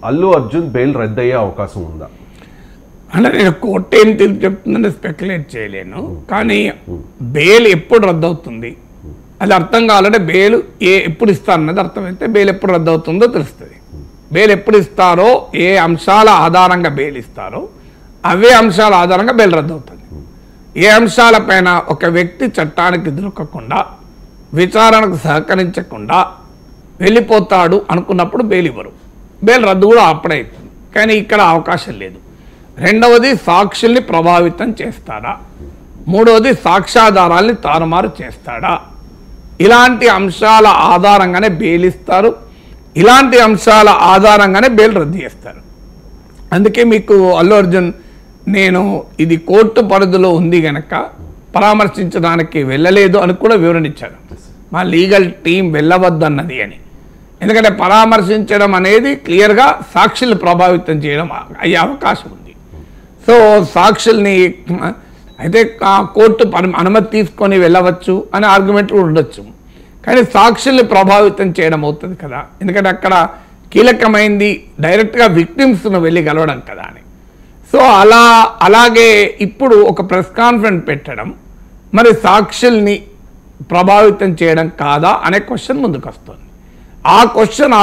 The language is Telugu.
అల్లు అర్జున్ బెయిల్ రద్దయ్యే అవకాశం ఉందా? అంటే నేను కోర్టు ఏం తీర్పు చెప్తుందని స్పెక్యులేట్ చేయలేను, కానీ బెయిల్ ఎప్పుడు రద్దవుతుంది అది అర్థం కావాలంటే బెయిల్ ఎప్పుడు ఇస్తారన్నది అర్థమైతే బెయిల్ ఎప్పుడు రద్దవుతుందో తెలుస్తుంది. బెయిల్ ఎప్పుడు ఇస్తారో, ఏ అంశాల ఆధారంగా బెయిల్ ఇస్తారో అవే అంశాల ఆధారంగా బెయిల్ రద్దవుతుంది. ఏ అంశాలపైన ఒక వ్యక్తి చట్టానికి దొరకకుండా విచారణకు సహకరించకుండా వెళ్ళిపోతాడు అనుకున్నప్పుడు బెయిల్ ఇవ్వరు, బెయిల్ రద్దు కూడా అప్పుడైతుంది. కానీ ఇక్కడ అవకాశం లేదు. రెండవది సాక్షుల్ని ప్రభావితం చేస్తాడా, మూడవది సాక్ష్యాధారాల్ని తారుమారు చేస్తాడా, ఇలాంటి అంశాల ఆధారంగానే బెయిల్ ఇస్తారు, ఇలాంటి అంశాల ఆధారంగానే బెయిల్ రద్దు చేస్తారు. అందుకే మీకు అల్లు అర్జున్ నేను ఇది కోర్టు పరిధిలో ఉంది కనుక పరామర్శించడానికి వెళ్ళలేదు అని కూడా వివరణ ఇచ్చారు. మా లీగల్ టీం వెళ్ళవద్దన్నది అని. ఎందుకంటే పరామర్శించడం అనేది క్లియర్గా సాక్షుల్ని ప్రభావితం చేయడం అయ్యే అవకాశం ఉంది. సో సాక్షుల్ని అయితే కోర్టు అనుమతి తీసుకొని వెళ్ళవచ్చు అనే ఆర్గ్యుమెంట్ కూడా ఉండొచ్చు, కానీ సాక్షుల్ని ప్రభావితం చేయడం అవుతుంది కదా. ఎందుకంటే అక్కడ కీలకమైంది డైరెక్ట్గా విక్టిమ్స్ను వెళ్ళి కలవడం కదా అని. సో అలాగే ఇప్పుడు ఒక ప్రెస్ కాన్ఫరెన్స్ పెట్టడం మరి సాక్షుల్ని ప్రభావితం చేయడం కాదా అనే క్వశ్చన్ ముందుకు వస్తుంది. ఆ క్వశ్చన్